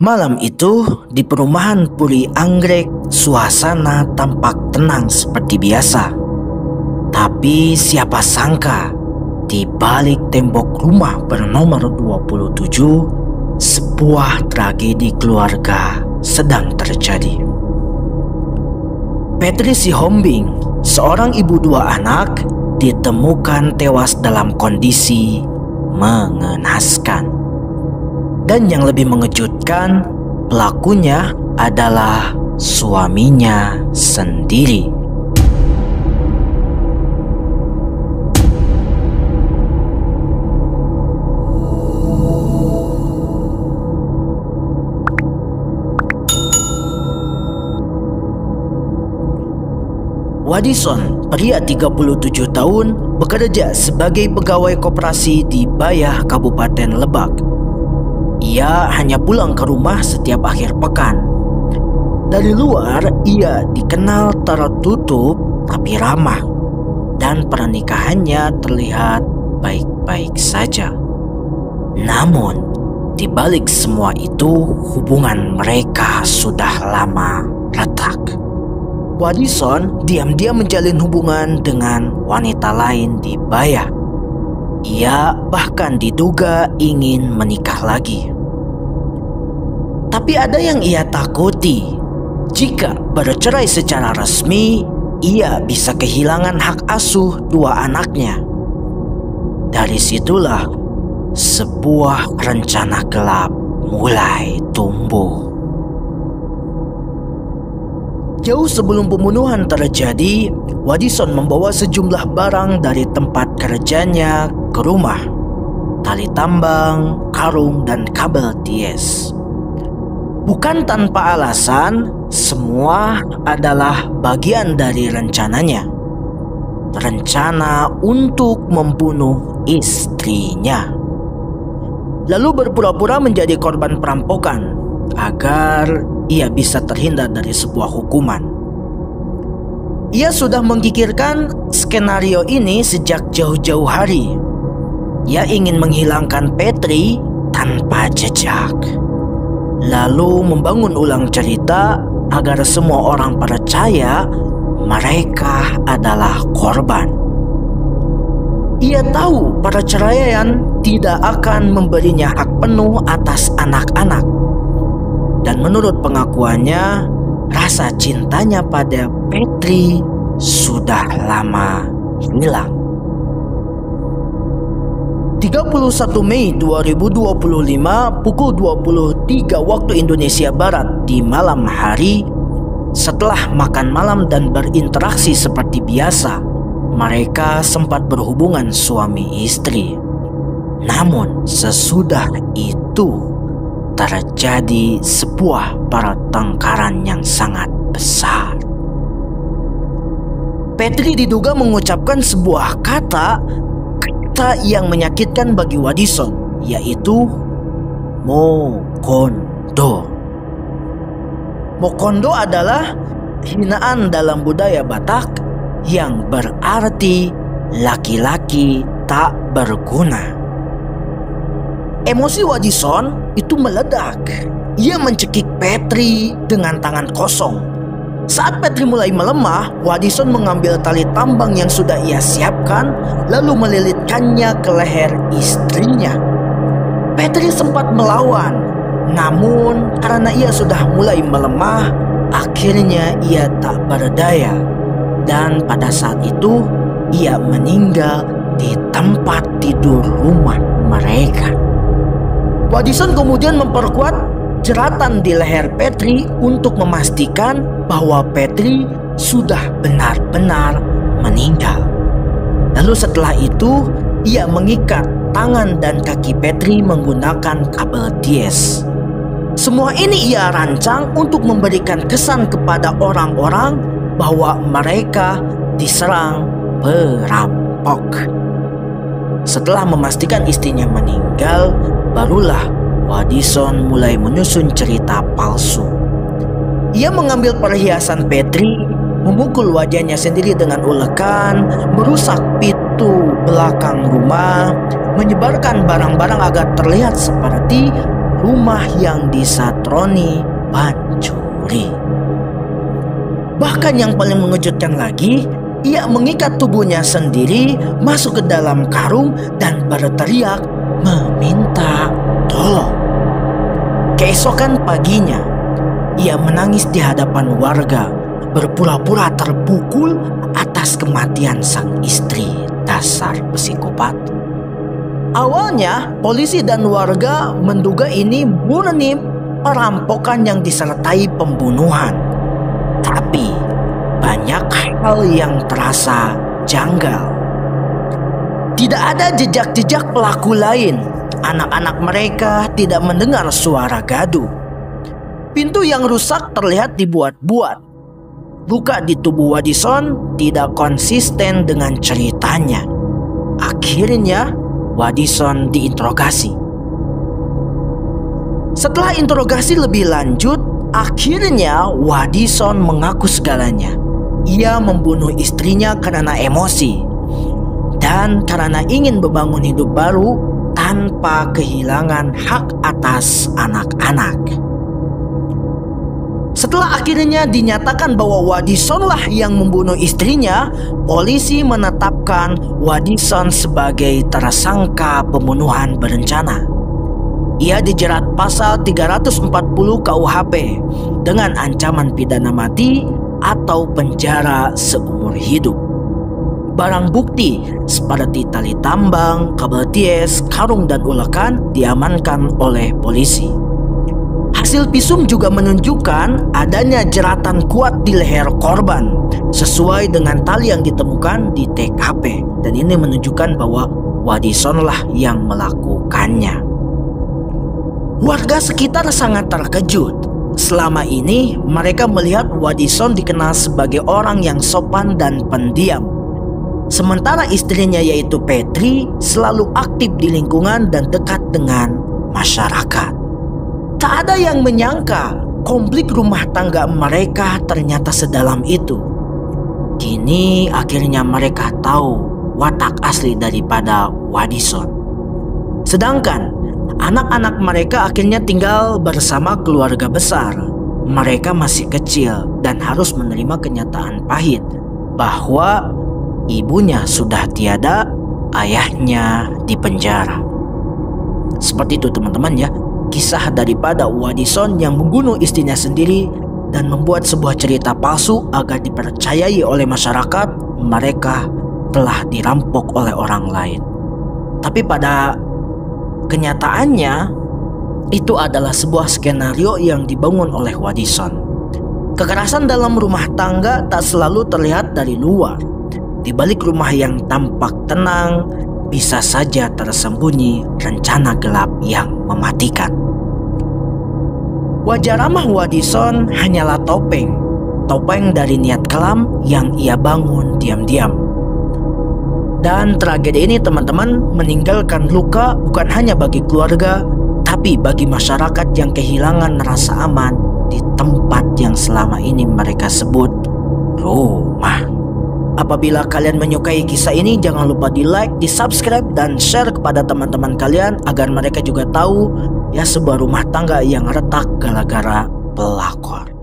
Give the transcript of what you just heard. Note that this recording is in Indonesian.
Malam itu, di perumahan Puri Anggrek, suasana tampak tenang seperti biasa. Tapi siapa sangka, di balik tembok rumah bernomor 27, sebuah tragedi keluarga sedang terjadi. Petri Sihombing, seorang ibu dua anak, ditemukan tewas dalam kondisi mengenaskan. Dan yang lebih mengejutkan, pelakunya adalah suaminya sendiri. Wadison, pria 37 tahun, bekerja sebagai pegawai koperasi di Bayah, Kabupaten Lebak. Ia hanya pulang ke rumah setiap akhir pekan. Dari luar, ia dikenal tertutup tapi ramah, dan pernikahannya terlihat baik-baik saja. Namun, di balik semua itu, hubungan mereka sudah lama retak. Wadison diam-diam menjalin hubungan dengan wanita lain di Bayah. Ia bahkan diduga ingin menikah lagi. Tapi ada yang ia takuti. Jika bercerai secara resmi, ia bisa kehilangan hak asuh dua anaknya. Dari situlah sebuah rencana gelap mulai tumbuh. Jauh sebelum pembunuhan terjadi, Wadison membawa sejumlah barang dari tempat kerjanya ke rumah. Tali tambang, karung, dan kabel TS. Bukan tanpa alasan, semua adalah bagian dari rencananya. Rencana untuk membunuh istrinya. Lalu berpura-pura menjadi korban perampokan agar ia bisa terhindar dari sebuah hukuman. Ia sudah menggigirkan skenario ini sejak jauh-jauh hari. Ia ingin menghilangkan Petri tanpa jejak, lalu membangun ulang cerita agar semua orang percaya mereka adalah korban. Ia tahu perceraian tidak akan memberinya hak penuh atas anak-anak. Dan menurut pengakuannya, rasa cintanya pada Petri sudah lama hilang. 31 Mei 2025 pukul 23 waktu Indonesia Barat di malam hari, setelah makan malam dan berinteraksi seperti biasa, mereka sempat berhubungan suami istri. Namun sesudah itu terjadi sebuah pertengkaran yang sangat besar. Petri diduga mengucapkan sebuah kata yang menyakitkan bagi Wadison, yaitu Mokondo. Mokondo adalah hinaan dalam budaya Batak yang berarti laki-laki tak berguna. Emosi Wadison itu meledak. Ia mencekik Petri dengan tangan kosong. Saat Petri mulai melemah, Wadison mengambil tali tambang yang sudah ia siapkan, lalu melilitkannya ke leher istrinya. Petri sempat melawan, namun karena ia sudah mulai melemah, akhirnya ia tak berdaya. Dan pada saat itu, ia meninggal di tempat tidur rumah mereka. Wadison kemudian memperkuat jeratan di leher Petri untuk memastikan bahwa Petri sudah benar-benar meninggal. Lalu setelah itu, ia mengikat tangan dan kaki Petri menggunakan kabel TS. Semua ini ia rancang untuk memberikan kesan kepada orang-orang bahwa mereka diserang perampok. Setelah memastikan istrinya meninggal, barulah Wadison mulai menyusun cerita palsu. Ia mengambil perhiasan Petri, memukul wajahnya sendiri dengan ulekan, merusak pintu belakang rumah, menyebarkan barang-barang agar terlihat seperti rumah yang disatroni pencuri. Bahkan yang paling mengejutkan lagi, ia mengikat tubuhnya sendiri masuk ke dalam karung dan berteriak meminta tolong. Keesokan paginya, ia menangis di hadapan warga, berpura-pura terpukul atas kematian sang istri. Dasar psikopat. Awalnya, polisi dan warga menduga ini murni perampokan yang disertai pembunuhan. Tapi banyak hal yang terasa janggal. Tidak ada jejak-jejak pelaku lain. Anak-anak mereka tidak mendengar suara gaduh. Pintu yang rusak terlihat dibuat-buat. Luka di tubuh Wadison tidak konsisten dengan ceritanya. Akhirnya Wadison diinterogasi. Setelah interogasi lebih lanjut, akhirnya Wadison mengaku segalanya. Ia membunuh istrinya karena emosi dan karena ingin membangun hidup baru tanpa kehilangan hak atas anak-anak. Setelah akhirnya dinyatakan bahwa Wadisonlah yang membunuh istrinya, polisi menetapkan Wadison sebagai tersangka pembunuhan berencana. Ia dijerat pasal 340 KUHP dengan ancaman pidana mati atau penjara seumur hidup. Barang bukti seperti tali tambang, kabel ties, karung dan ulekan diamankan oleh polisi. Hasil visum juga menunjukkan adanya jeratan kuat di leher korban sesuai dengan tali yang ditemukan di TKP, dan ini menunjukkan bahwa Wadisonlah yang melakukannya. Warga sekitar sangat terkejut. Selama ini mereka melihat Wadison dikenal sebagai orang yang sopan dan pendiam. Sementara istrinya yaitu Petri selalu aktif di lingkungan dan dekat dengan masyarakat. Tak ada yang menyangka konflik rumah tangga mereka ternyata sedalam itu. Kini akhirnya mereka tahu watak asli daripada Wadison. Sedangkan anak-anak mereka akhirnya tinggal bersama keluarga besar. Mereka masih kecil dan harus menerima kenyataan pahit bahwa ibunya sudah tiada, ayahnya dipenjara. Seperti itu teman-teman ya, kisah daripada Wadison yang membunuh istrinya sendiri dan membuat sebuah cerita palsu agar dipercayai oleh masyarakat mereka telah dirampok oleh orang lain. Tapi pada kenyataannya itu adalah sebuah skenario yang dibangun oleh Wadison. Kekerasan dalam rumah tangga tak selalu terlihat dari luar. Di balik rumah yang tampak tenang, bisa saja tersembunyi rencana gelap yang mematikan. Wajah ramah Wadison hanyalah topeng dari niat kelam yang ia bangun diam-diam. Dan tragedi ini teman-teman meninggalkan luka bukan hanya bagi keluarga, tapi bagi masyarakat yang kehilangan rasa aman di tempat yang selama ini mereka sebut rumah. Apabila kalian menyukai kisah ini, jangan lupa di like, di subscribe, dan share kepada teman-teman kalian agar mereka juga tahu ya sebuah rumah tangga yang retak gara-gara pelakor.